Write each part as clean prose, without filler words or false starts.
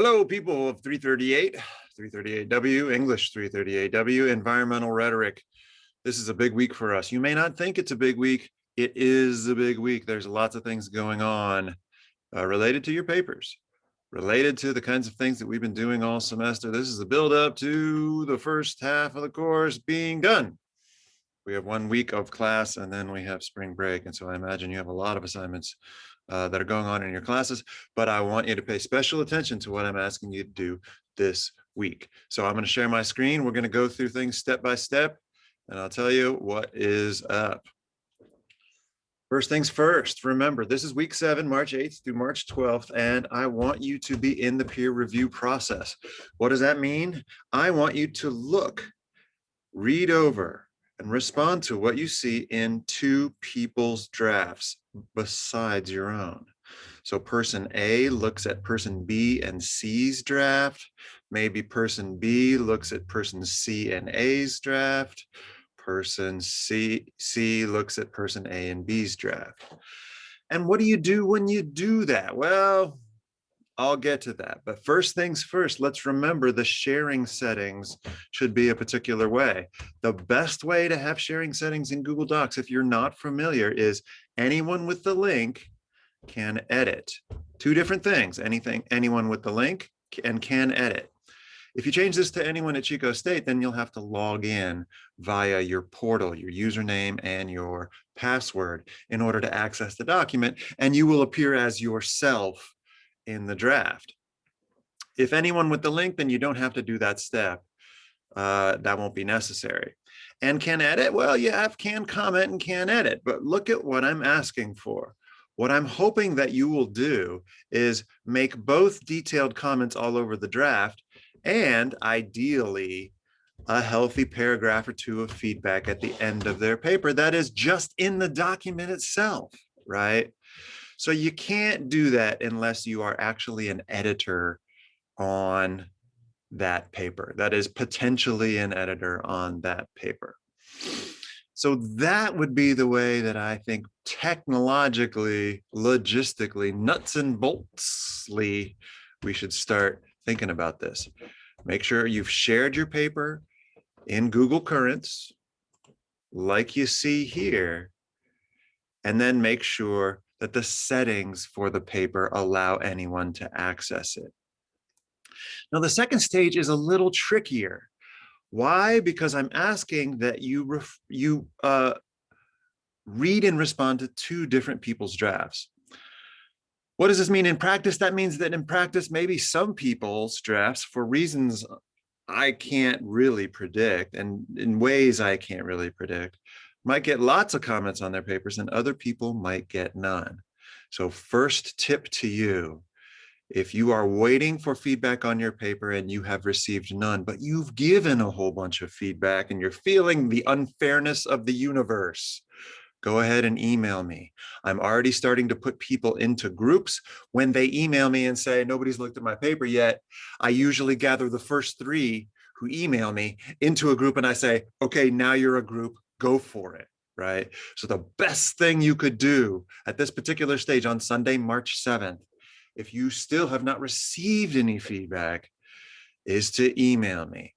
Hello, people of 338, 338W, English 338W, environmental rhetoric. This is a big week for us. You may not think it's a big week. It is a big week. There's lots of things going on related to your papers, related to the kinds of things that we've been doing all semester. This is the build up to the first half of the course being done. We have 1 week of class and then we have spring break. And so I imagine you have a lot of assignments that are going on in your classes, but I want you to pay special attention to what I'm asking you to do this week. So I'm going to share my screen. We're going to go through things step by step, and I'll tell you what is up. First things first, remember, this is week 7, March 8th through March 12th, and I want you to be in the peer review process. What does that mean? I want you to look, read over, and respond to what you see in 2 people's drafts besides your own. So person A looks at person B and C's draft. Maybe person B looks at person C and A's draft. Person C looks at person A and B's draft. And what do you do when you do that? Well, I'll get to that. But first things first, let's remember the sharing settings should be a particular way. The best way to have sharing settings in Google Docs, if you're not familiar, is anyone with the link can edit. 2 different things, anyone with the link and can edit. If you change this to anyone at Chico State, then you'll have to log in via your portal, your username and your password in order to access the document, and you will appear as yourself in the draft. If anyone with the link, then you don't have to do that step. That won't be necessary. And can edit? Well, you have can comment and can edit, but look at what I'm asking for. What I'm hoping that you will do is make both detailed comments all over the draft and ideally a healthy paragraph or 2 of feedback at the end of their paper that is just in the document itself, right? So you can't do that unless you are actually an editor on that paper. That is potentially an editor on that paper. So that would be the way that I think technologically, logistically, nuts and boltsly, we should start thinking about this. Make sure you've shared your paper in Google Currents, like you see here, and then make sure that the settings for the paper allow anyone to access it. Now, the second stage is a little trickier. Why? Because I'm asking that you read and respond to 2 different people's drafts. What does this mean in practice? That means that in practice, maybe some people's drafts, for reasons I can't really predict and in ways I can't really predict, might get lots of comments on their papers and other people might get none. So first tip to you, if you are waiting for feedback on your paper and you have received none, but you've given a whole bunch of feedback and you're feeling the unfairness of the universe, go ahead and email me. I'm already starting to put people into groups. When they email me and say, nobody's looked at my paper yet, I usually gather the first 3 who email me into a group and I say, okay, now you're a group, go for it, right? So the best thing you could do at this particular stage on Sunday, March 7th, if you still have not received any feedback, is to email me.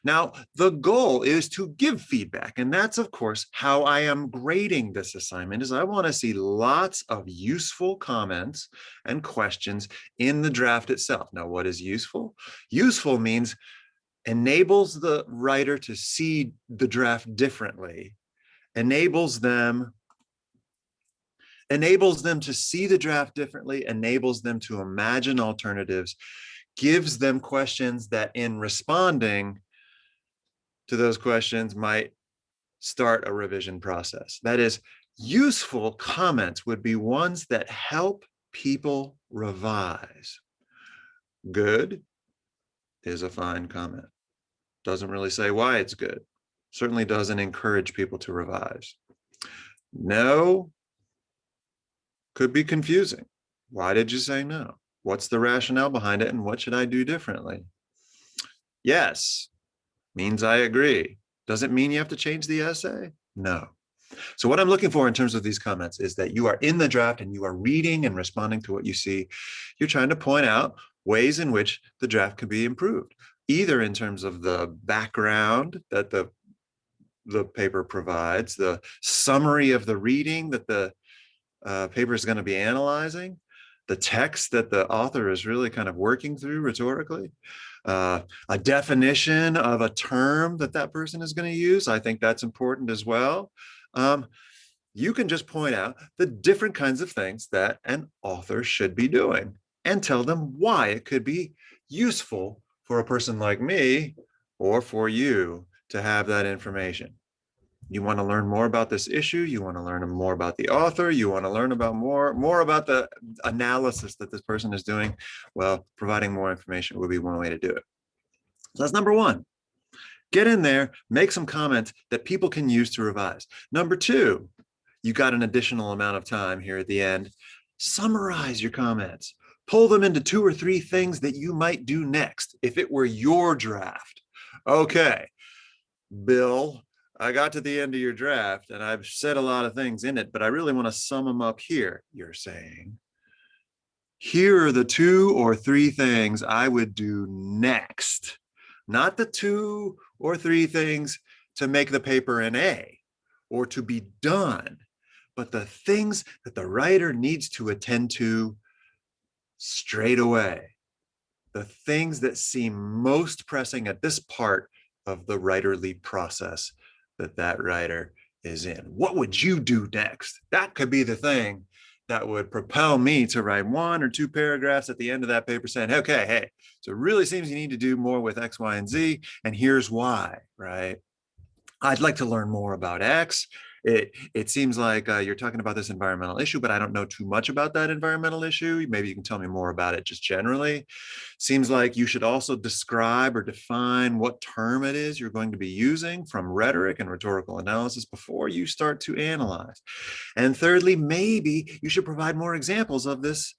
Now, the goal is to give feedback, and that's, of course, how I am grading this assignment, is I want to see lots of useful comments and questions in the draft itself. Now, what is useful? Useful means enables the writer to see the draft differently, enables them to see the draft differently, enables them to imagine alternatives, gives them questions that in responding to those questions might start a revision process. That is, useful comments would be ones that help people revise. Good is a fine comment. Doesn't really say why it's good. Certainly doesn't encourage people to revise. No could be confusing. Why did you say no? What's the rationale behind it and what should I do differently? Yes means I agree. Does it mean you have to change the essay? No. So what I'm looking for in terms of these comments is that you are in the draft and you are reading and responding to what you see. You're trying to point out ways in which the draft could be improved, either in terms of the background that the paper provides, the summary of the reading that the paper is going to be analyzing, the text that the author is really kind of working through rhetorically, a definition of a term that that person is going to use. I think that's important as well. You can just point out the different kinds of things that an author should be doing and tell them why it could be useful for a person like me or for you to have that information. You want to learn more about this issue, you want to learn more about the author, you want to learn about more about the analysis that this person is doing, well, providing more information would be one way to do it. So that's number one. Get in there, make some comments that people can use to revise. Number two, you got an additional amount of time here at the end. Summarize your comments. Pull them into 2 or 3 things that you might do next if it were your draft. Okay, Bill, I got to the end of your draft and I've said a lot of things in it, but I really want to sum them up here. You're saying, here are the 2 or 3 things I would do next. Not the 2 or 3 things to make the paper an A or to be done, but the things that the writer needs to attend to straight away. The things that seem most pressing at this part of the writerly process that writer is in. What would you do next? That could be the thing that would propel me to write 1 or 2 paragraphs at the end of that paper saying, okay, hey, so it really seems you need to do more with X, Y, and Z, and here's why, right? I'd like to learn more about X. It seems like you're talking about this environmental issue, but I don't know too much about that environmental issue. Maybe you can tell me more about it just generally. Seems like you should also describe or define what term it is you're going to be using from rhetoric and rhetorical analysis before you start to analyze. And thirdly, maybe you should provide more examples of this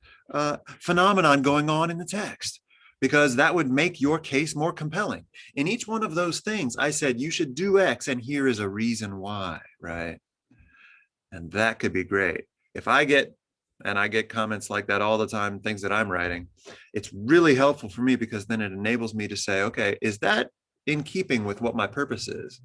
phenomenon going on in the text, because that would make your case more compelling. In each one of those things, I said, you should do X, and here is a reason why, right? And that could be great. If I get, and I get comments like that all the time, things that I'm writing, it's really helpful for me because then it enables me to say, okay, is that in keeping with what my purpose is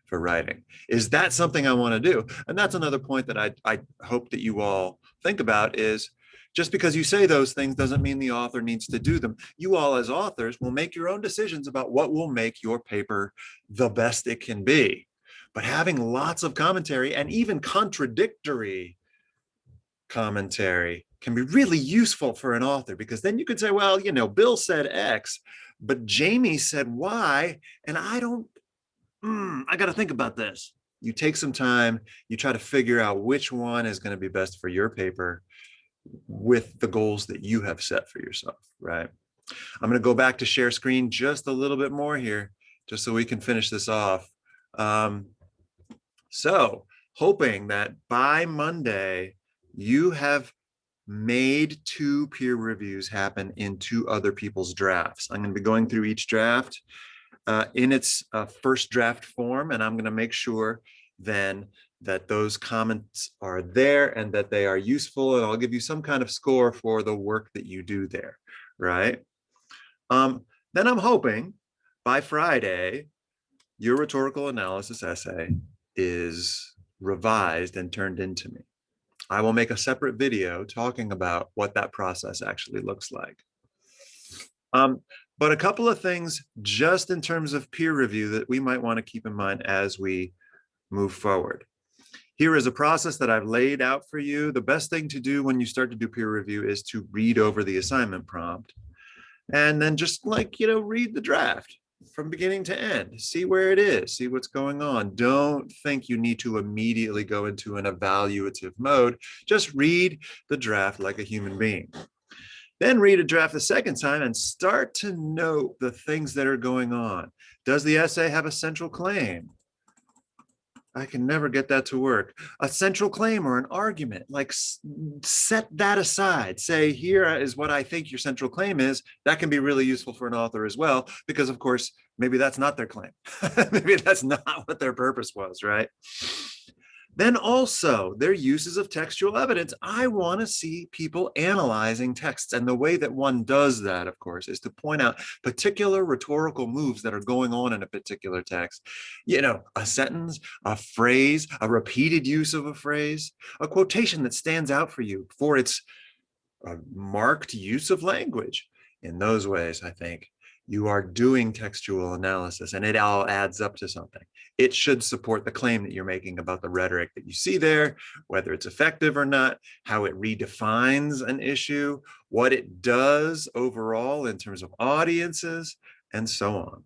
for writing? Is that something I want to do? And that's another point that I hope that you all think about is, just because you say those things doesn't mean the author needs to do them. You all as authors will make your own decisions about what will make your paper the best it can be. But having lots of commentary and even contradictory commentary can be really useful for an author, because then you could say, well, you know, Bill said X, but Jamie said Y, and I got to think about this. You take some time, you try to figure out which one is going to be best for your paper with the goals that you have set for yourself, right? I'm going to go back to share screen just a little bit more here, just so we can finish this off. So hoping that by Monday, you have made 2 peer reviews happen in 2 other people's drafts. I'm going to be going through each draft in its first draft form, and I'm going to make sure then that those comments are there and that they are useful, and I'll give you some kind of score for the work that you do there, right? Then I'm hoping by Friday, your rhetorical analysis essay is revised and turned into me. I will make a separate video talking about what that process actually looks like. But a couple of things just in terms of peer review that we might want to keep in mind as we move forward. Here is a process that I've laid out for you. The best thing to do when you start to do peer review is to read over the assignment prompt and then just read the draft from beginning to end, see where it is, see what's going on. Don't think you need to immediately go into an evaluative mode. Just read the draft like a human being. Then read a draft the second time and start to note the things that are going on. Does the essay have a central claim? I can never get that to work. A central claim or an argument, set that aside. Say, here is what I think your central claim is. That can be really useful for an author as well, because of course, maybe that's not their claim. Maybe that's not what their purpose was, right? Then also their uses of textual evidence. I want to see people analyzing texts. And the way that one does that, of course, is to point out particular rhetorical moves that are going on in a particular text. You know, a sentence, a phrase, a repeated use of a phrase, a quotation that stands out for you for its marked use of language. In those ways, I think you are doing textual analysis and it all adds up to something. It should support the claim that you're making about the rhetoric that you see there, whether it's effective or not, how it redefines an issue, what it does overall in terms of audiences, and so on.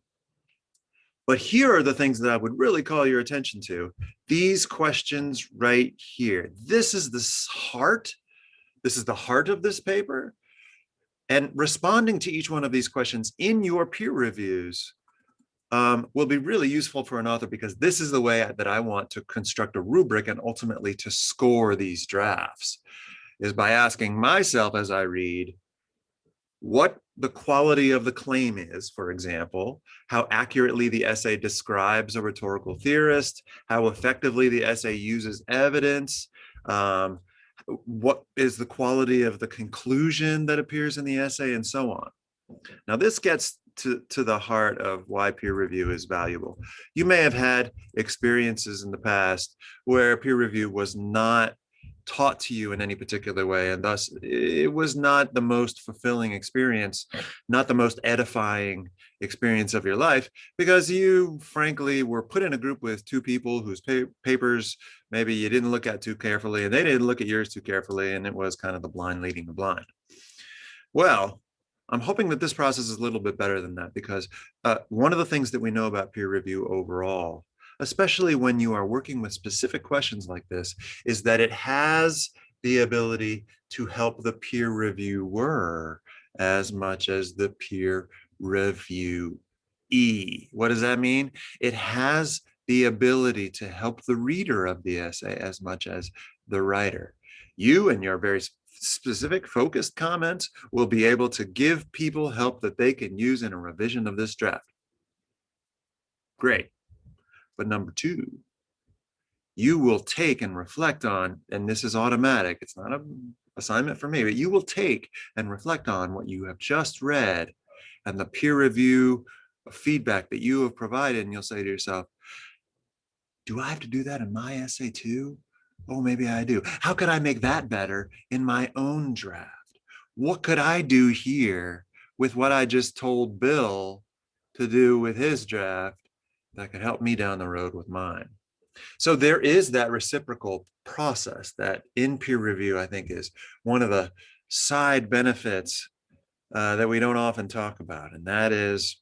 But here are the things that I would really call your attention to. These questions right here. This is the heart. This is the heart of this paper. And responding to each one of these questions in your peer reviews will be really useful for an author, because this is the way that I want to construct a rubric and ultimately to score these drafts, is by asking myself as I read what the quality of the claim is, for example, how accurately the essay describes a rhetorical theorist, how effectively the essay uses evidence, what is the quality of the conclusion that appears in the essay, and so on. Now, this gets to the heart of why peer review is valuable. You may have had experiences in the past where peer review was not taught to you in any particular way, and thus it was not the most fulfilling experience, not the most edifying experience of your life, because you frankly were put in a group with two people whose papers maybe you didn't look at too carefully, and they didn't look at yours too carefully, and it was kind of the blind leading the blind. Well, I'm hoping that this process is a little bit better than that, because one of the things that we know about peer review overall, especially when you are working with specific questions like this, is that it has the ability to help the peer reviewer as much as the peer reviewee. What does that mean? It has the ability to help the reader of the essay as much as the writer. You and your very specific focused comments will be able to give people help that they can use in a revision of this draft. Great. But number two, you will take and reflect on, and this is automatic, it's not an assignment for me, but you will take and reflect on what you have just read and the peer review feedback that you have provided, and you'll say to yourself, do I have to do that in my essay too? Oh, maybe I do. How could I make that better in my own draft? What could I do here with what I just told Bill to do with his draft that could help me down the road with mine? So there is that reciprocal process that in peer review, I think, is one of the side benefits that we don't often talk about. And that is,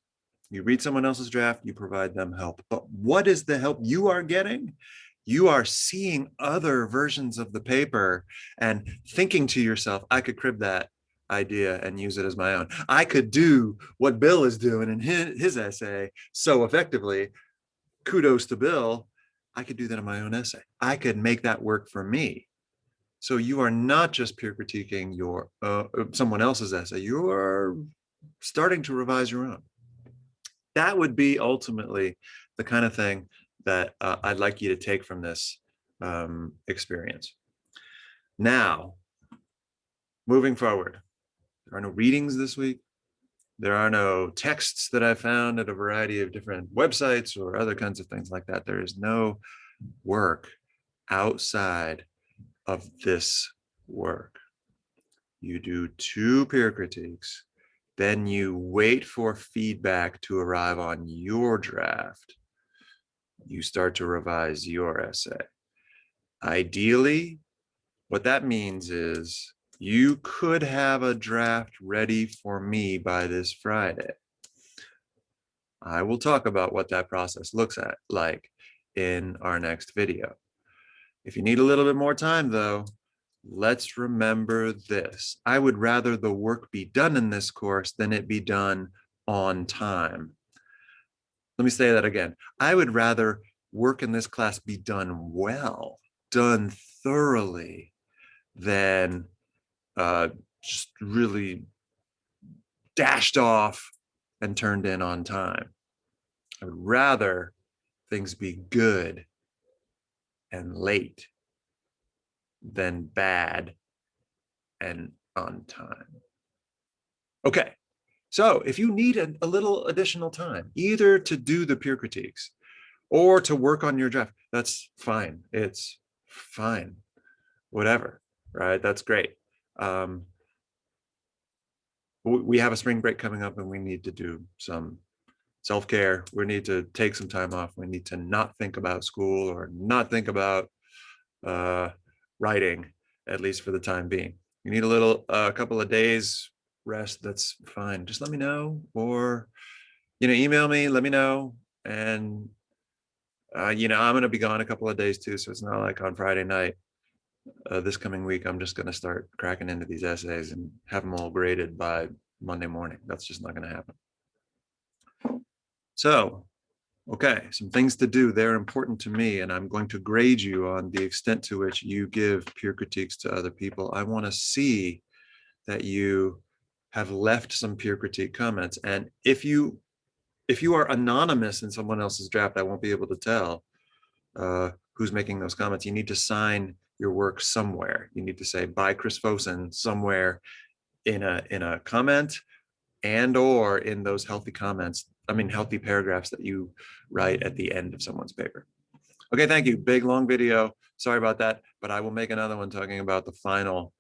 you read someone else's draft, you provide them help. But what is the help you are getting? You are seeing other versions of the paper and thinking to yourself, I could crib that idea and use it as my own. I could do what Bill is doing in his essay so effectively. Kudos to Bill. I could do that in my own essay. I could make that work for me. So you are not just peer critiquing your someone else's essay. You are starting to revise your own. That would be ultimately the kind of thing that I'd like you to take from this experience. Now, moving forward, there are no readings this week. There are no texts that I found at a variety of different websites or other kinds of things like that. There is no work outside of this work. You do 2 peer critiques, then you wait for feedback to arrive on your draft. You start to revise your essay. Ideally, what that means is you could have a draft ready for me by this Friday. I will talk about what that process looks like in our next video. If you need a little bit more time, though, let's remember this. I would rather the work be done in this course than it be done on time. Let me say that again. I would rather work in this class be done well, done thoroughly, than just really dashed off and turned in on time. I would rather things be good and late than bad and on time. Okay, so if you need a little additional time, either to do the peer critiques or to work on your draft, that's fine. It's fine, whatever, right? That's great. We have a spring break coming up and we need to do some self-care. We need to take some time off. We need to not think about school or not think about writing, at least for the time being. You need a couple of days rest, that's fine. Just let me know, or email me, let me know. And I'm going to be gone a couple of days too, so it's not like on Friday night this coming week I'm just going to start cracking into these essays and have them all graded by Monday morning. That's just not going to happen. So okay, some things to do. They're important to me, and I'm going to grade you on the extent to which you give peer critiques to other people. I want to see that you have left some peer critique comments. And if you are anonymous in someone else's draft, I won't be able to tell who's making those comments. You need to sign your work somewhere. You need to say by Chris Fosen somewhere in a comment, and or in those healthy comments, healthy paragraphs that you write at the end of someone's paper. Okay, thank you. Big, long video. Sorry about that, but I will make another one talking about the final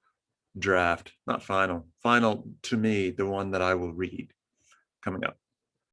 draft. Not final, final to me, the one that I will read coming up.